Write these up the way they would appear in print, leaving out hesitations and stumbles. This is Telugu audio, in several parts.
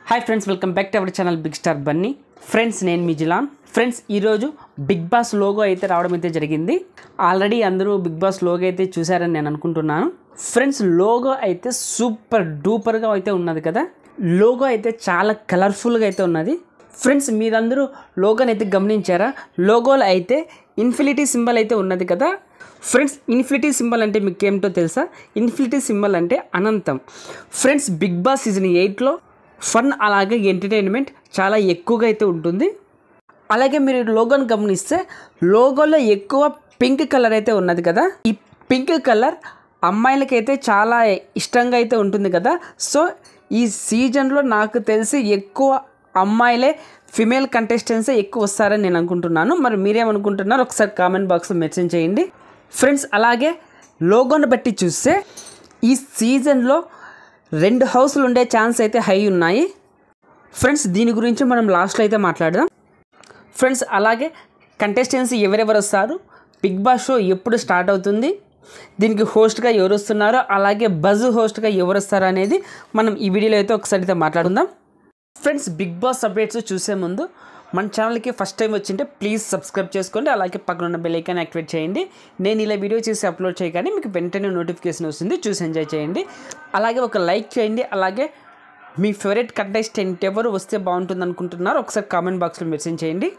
Hi friends, welcome back to our channel big star bunny. Friends, నేను మీ జిలాన్. ఫ్రెండ్స్, ఈరోజు బిగ్ బాస్ లోగో అయితే రావడం అయితే జరిగింది. ఆల్రెడీ అందరూ బిగ్ బాస్ లోగో అయితే చూసారని నేను అనుకుంటున్నాను. ఫ్రెండ్స్, లోగో అయితే సూపర్ డూపర్గా అయితే ఉన్నది కదా. లోగో అయితే చాలా కలర్ఫుల్గా అయితే ఉన్నది. ఫ్రెండ్స్, మీరందరూ లోగోని అయితే గమనించారా? లోగోలో అయితే ఇన్ఫినిటీ సింబల్ అయితే ఉన్నది కదా. ఫ్రెండ్స్, ఇన్ఫినిటీ సింబల్ అంటే మీకు ఏమిటో తెలుసా? ఇన్ఫినిటీ సింబల్ అంటే అనంతం. ఫ్రెండ్స్, బిగ్ బాస్ సీజన్ 8లో ఫన్ అలాగే ఎంటర్టైన్మెంట్ చాలా ఎక్కువగా అయితే ఉంటుంది. అలాగే మీరు లోగోని గమనిస్తే లోగోలో ఎక్కువ పింక్ కలర్ అయితే ఉన్నది కదా. ఈ పింక్ కలర్ అమ్మాయిలకైతే చాలా ఇష్టంగా అయితే ఉంటుంది కదా. సో ఈ సీజన్లో నాకు తెలిసి ఎక్కువ అమ్మాయిలే ఫిమేల్ కంటెస్టెంట్సే ఎక్కువ వస్తారని నేను అనుకుంటున్నాను. మరి మీరేమనుకుంటున్నారు? ఒకసారి కామెంట్ బాక్స్లో మెన్షన్ చేయండి. ఫ్రెండ్స్, అలాగే లోగోని బట్టి చూస్తే ఈ సీజన్లో 2 హౌస్లు ఉండే ఛాన్స్ అయితే హై ఉన్నాయి. ఫ్రెండ్స్, దీని గురించి మనం లాస్ట్లో అయితే మాట్లాడదాం. ఫ్రెండ్స్, అలాగే కంటెస్టెంట్స్ ఎవరెవరు వస్తారు, బిగ్ బాస్ షో ఎప్పుడు స్టార్ట్ అవుతుంది, దీనికి హోస్ట్గా ఎవరు వస్తున్నారో, అలాగే బజ్ హోస్ట్గా ఎవరు వస్తారో అనేది మనం ఈ వీడియోలో అయితే ఒకసారి అయితే మాట్లాడుకుందాం. ఫ్రెండ్స్, బిగ్ బాస్ అప్డేట్స్ చూసే ముందు మన ఛానల్కి ఫస్ట్ టైం వచ్చింటే ప్లీజ్ సబ్స్క్రైబ్ చేసుకోండి. అలాగే పక్కన ఉన్న బెల్ ఐకాన్ యాక్టివేట్ చేయండి. నేను ఇలా వీడియో చేసి అప్లోడ్ చేయగానే మీకు వెంటనే నోటిఫికేషన్ వస్తుంది, చూసి ఎంజాయ్ చేయండి. అలాగే ఒక లైక్ చేయండి. అలాగే మీ ఫేవరెట్ కంటెస్టెంట్ ఎవరు వస్తే బాగుంటుంది అనుకుంటున్నారో ఒకసారి కామెంట్ బాక్స్లో మెన్షన్ చేయండి.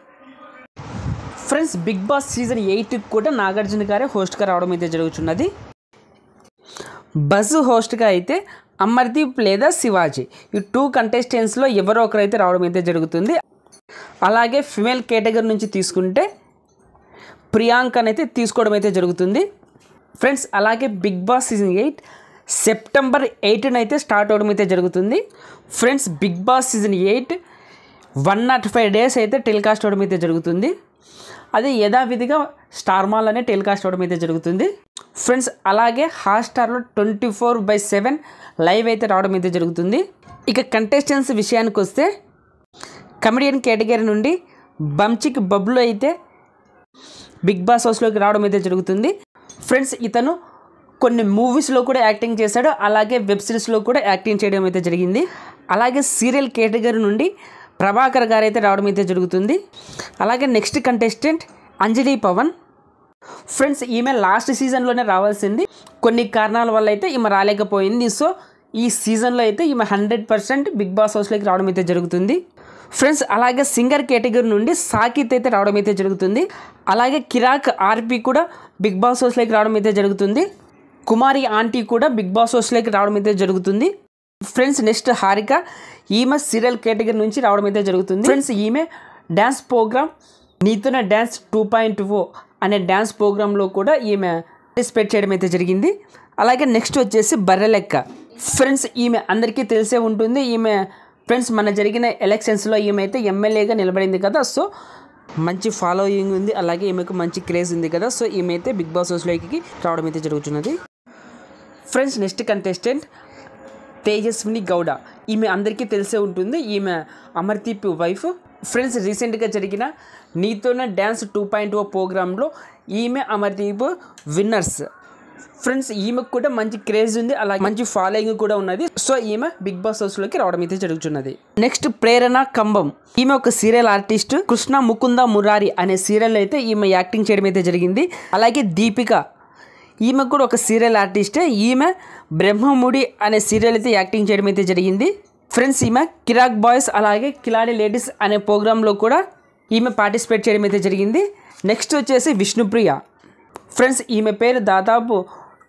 ఫ్రెండ్స్, బిగ్ బాస్ సీజన్ 8కి కూడా నాగార్జున గారే హోస్ట్గా రావడం అయితే జరుగుతున్నది. బజ్ హోస్ట్గా అయితే అమర్దీప్ లేదా శివాజీ, ఈ 2 కంటెస్టెంట్స్లో ఎవరో ఒకరైతే రావడం అయితే జరుగుతుంది. అలాగే ఫిమేల్ కేటగిరీ నుంచి తీసుకుంటే ప్రియాంకని అయితే తీసుకోవడం అయితే జరుగుతుంది. ఫ్రెండ్స్, అలాగే బిగ్ బాస్ సీజన్ 8 సెప్టెంబర్ 8న అయితే స్టార్ట్ అవడం అయితే జరుగుతుంది. Friends, big boss season 8 105 days అయితే టెలికాస్ట్ అవడం అయితే జరుగుతుంది. అది యథావిధిగా స్టార్ మాల్ అనే టెలికాస్ట్ అవడం అయితే జరుగుతుంది. ఫ్రెండ్స్, అలాగే హాట్స్టార్లో 24/7 లైవ్ అయితే రావడం అయితే జరుగుతుంది. ఇక కంటెస్టెంట్స్ విషయానికి వస్తే కమెడియన్ కేటగిరీ నుండి బంచిక్ బబ్లు అయితే బిగ్ బాస్ హౌస్లోకి రావడం అయితే జరుగుతుంది. ఫ్రెండ్స్, ఇతను కొన్ని మూవీస్లో కూడా యాక్టింగ్ చేశాడు, అలాగే వెబ్ సిరీస్లో కూడా యాక్టింగ్ చేయడం అయితే జరిగింది. అలాగే సీరియల్ కేటగిరీ నుండి ప్రభాకర్ గారు అయితే రావడం అయితే జరుగుతుంది. అలాగే నెక్స్ట్ కంటెస్టెంట్ అంజలి పవన్. ఫ్రెండ్స్, ఈమె లాస్ట్ సీజన్లోనే రావాల్సింది, కొన్ని కారణాల వల్ల అయితే ఈమె రాలేకపోయింది. సో ఈ సీజన్లో అయితే ఈమె 100% బిగ్ బాస్ హౌస్లోకి రావడం అయితే జరుగుతుంది. ఫ్రెండ్స్, అలాగే సింగర్ కేటగిరీ నుండి సాకిత్ అయితే రావడం అయితే జరుగుతుంది. అలాగే కిరాక్ ఆర్పి కూడా బిగ్ బాస్ హౌస్లోకి రావడం అయితే జరుగుతుంది. కుమారి ఆంటీ కూడా బిగ్ బాస్ హౌస్లోకి రావడం అయితే జరుగుతుంది. ఫ్రెండ్స్, నెక్స్ట్ హారిక, ఈమె సీరియల్ కేటగిరీ నుంచి రావడం అయితే జరుగుతుంది. ఫ్రెండ్స్, ఈమె డ్యాన్స్ ప్రోగ్రామ్ నీతోనే డ్యాన్స్ 2.0 అనే డ్యాన్స్ ప్రోగ్రాంలో కూడా ఈమె పార్టిసిపేట్ చేయడం అయితే జరిగింది. అలాగే నెక్స్ట్ వచ్చేసి బర్రెలెక్క. ఫ్రెండ్స్, ఈమె అందరికీ తెలిసే ఉంటుంది. ఈమె ఫ్రెండ్స్ మన జరిగిన ఎలక్షన్స్లో ఈమె అయితే ఎమ్మెల్యేగా నిలబడింది కదా. సో మంచి ఫాలోయింగ్ ఉంది, అలాగే ఈమెకు మంచి క్రేజ్ ఉంది కదా. సో ఈమె అయితే బిగ్ బాస్ హౌస్లోకి రావడం అయితే జరుగుతున్నది. Friends, next contestant Tejaswini Gowda. ఈమె అందరికీ తెలిసే ఉంటుంది, ఈమె అమర్దీప్ వైఫ్. ఫ్రెండ్స్, రీసెంట్గా జరిగిన నీతోనే డ్యాన్స్ 2.0 ప్రోగ్రాంలో ఈమె అమర్దీప్ విన్నర్స్. ఫ్రెండ్స్, ఈమెకు కూడా మంచి క్రేజ్ ఉంది, అలాగే మంచి ఫాలోయింగ్ కూడా ఉన్నది. సో ఈమె బిగ్ బాస్ హౌస్లోకి రావడం అయితే జరుగుతున్నది. నెక్స్ట్ ప్రేరణ కంబం. ఈమె ఒక సీరియల్ ఆర్టిస్ట్. కృష్ణ ముకుంద మురారి అనే సీరియల్ అయితే ఈమె యాక్టింగ్ చేయడం అయితే జరిగింది. అలాగే దీపిక, ఈమె కూడా ఒక సీరియల్ ఆర్టిస్టే. ఈమె బ్రహ్మముడి అనే సీరియల్ అయితే యాక్టింగ్ చేయడం అయితే జరిగింది. ఫ్రెండ్స్, ఈమె కిరాక్ బాయ్స్ అలాగే కిలాడి లేడీస్ అనే ప్రోగ్రాంలో కూడా ఈమె పార్టిసిపేట్ చేయడం అయితే జరిగింది. నెక్స్ట్ వచ్చేసి విష్ణుప్రియ. ఫ్రెండ్స్, ఈమె పేరు దాదాపు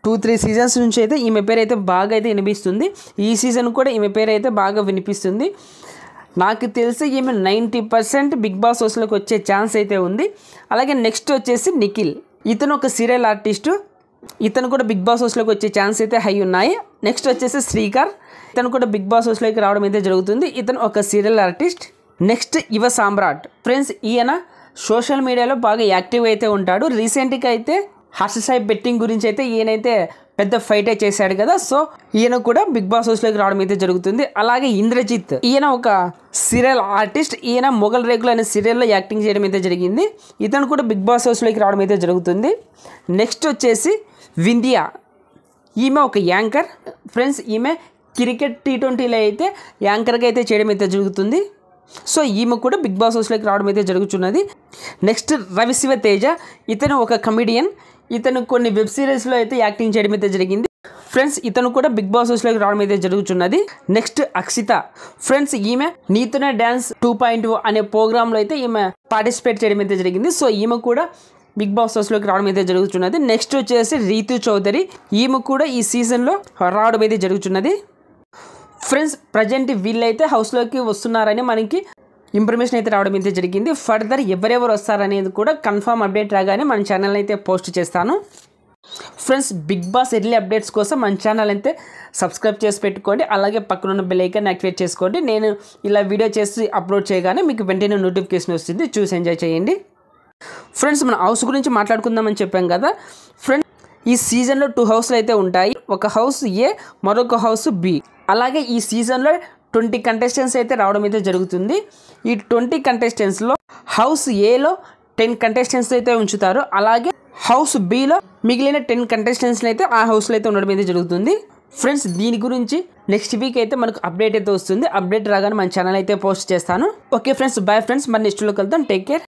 2-3 సీజన్స్ నుంచి అయితే ఈమె పేరు అయితే బాగా అయితే వినిపిస్తుంది. ఈ సీజన్ కూడా ఈమె పేరు అయితే బాగా వినిపిస్తుంది. నాకు తెలిసి ఈమె 90% బిగ్ బాస్ హౌస్లోకి వచ్చే ఛాన్స్ అయితే ఉంది. అలాగే నెక్స్ట్ వచ్చేసి నిఖిల్. ఇతను ఒక సీరియల్ ఆర్టిస్టు. ఇతను కూడా బిగ్ బాస్ హౌస్లోకి వచ్చే ఛాన్స్ అయితే హై ఉన్నాయి. నెక్స్ట్ వచ్చేసి శ్రీకర్. ఇతను కూడా బిగ్ బాస్ హౌస్లోకి రావడం అయితే జరుగుతుంది. ఇతను ఒక సీరియల్ ఆర్టిస్ట్. నెక్స్ట్ యువ సామ్రాట్. ఫ్రెండ్స్, ఈయన సోషల్ మీడియాలో బాగా యాక్టివ్ అయితే ఉంటాడు. రీసెంట్గా అయితే హర్షసాయి బెట్టింగ్ గురించి అయితే ఈయనైతే పెద్ద ఫైటే చేశాడు కదా. సో ఈయన కూడా బిగ్ బాస్ హౌస్లోకి రావడం అయితే జరుగుతుంది. అలాగే ఇంద్రజిత్, ఈయన ఒక సీరియల్ ఆర్టిస్ట్. ఈయన మొగల్ రేకులు అనే సీరియల్లో యాక్టింగ్ చేయడం అయితే జరిగింది. ఇతను కూడా బిగ్ బాస్ హౌస్లోకి రావడం అయితే జరుగుతుంది. నెక్స్ట్ వచ్చేసి వింధ్య. ఈమె ఒక యాంకర్. ఫ్రెండ్స్, ఈమె క్రికెట్ T20లో అయితే యాంకర్గా అయితే చేయడం అయితే జరుగుతుంది. సో ఈమె కూడా బిగ్ బాస్ హౌస్లోకి రావడం అయితే జరుగుతున్నది. నెక్స్ట్ రవిశివ తేజ, ఇతను ఒక కమిడియన్. ఇతను కొన్ని వెబ్ సిరీస్లో అయితే యాక్టింగ్ చేయడం అయితే జరిగింది. ఫ్రెండ్స్ ఇతను కూడా బిగ్ బాస్ హౌస్లోకి రావడం అయితే జరుగుతున్నది. నెక్స్ట్ అక్షిత ఫ్రెండ్స్, ఈమె నీతోనే డ్యాన్స్ 2.0 అనే ప్రోగ్రాంలో అయితే ఈమె పార్టిసిపేట్ చేయడం అయితే జరిగింది. సో ఈమె కూడా బిగ్ బాస్ హౌస్లోకి రావడం అయితే జరుగుతున్నది. నెక్స్ట్ వచ్చేసి రీతు చౌదరి, ఈమె కూడా ఈ సీజన్లో రావడం అయితే జరుగుతున్నది. ఫ్రెండ్స్ ప్రజెంట్ వీళ్ళైతే హౌస్లోకి వస్తున్నారని మనకి ఇన్ఫర్మేషన్ అయితే రావడం అయితే జరిగింది. ఫర్దర్ ఎవరెవరు వస్తారనేది కూడా కన్ఫర్మ్ అప్డేట్ రాగానే మన ఛానల్ అయితే పోస్ట్ చేస్తాను. Friends big Boss early updates కోసం మన ఛానల్ అయితే సబ్స్క్రైబ్ చేసి పెట్టుకోండి. అలాగే పక్కనున్న బెల్ ఐకాన్ యాక్టివేట్ చేసుకోండి. నేను ఇలా వీడియో చేసి అప్లోడ్ చేయగానే మీకు వెంటనే నోటిఫికేషన్ వస్తుంది, చూసి ఎంజాయ్ చేయండి. ఫ్రెండ్స్ మన హౌస్ గురించి మాట్లాడుకుందామని చెప్పాం కదా. ఫ్రెండ్స్ ఈ సీజన్లో 2 హౌస్లు అయితే ఉంటాయి. ఒక హౌస్ ఏ, మరొక హౌస్ బి. అలాగే ఈ సీజన్లో 20 కంటెస్టెంట్స్ అయితే రావడం అయితే జరుగుతుంది. ఈ 20 కంటెస్టెంట్స్లో హౌస్ ఏలో 10 కంటెస్టెంట్స్ అయితే ఉంచుతారు. అలాగే హౌస్ బిలో మిగిలిన 10 కంటెస్టెంట్స్ని అయితే ఆ హౌస్లో అయితే ఉండడం అయితే జరుగుతుంది. ఫ్రెండ్స్ దీని గురించి నెక్స్ట్ వీక్ అయితే మనకు అప్డేట్ అయితే వస్తుంది. అప్డేట్ రాగానే మన ఛానల్ అయితే పోస్ట్ చేస్తాను. ఓకే ఫ్రెండ్స్, బాయ్ ఫ్రెండ్స్, మరి నెక్స్ట్ వీడియోకి వెళ్తాం. Take care.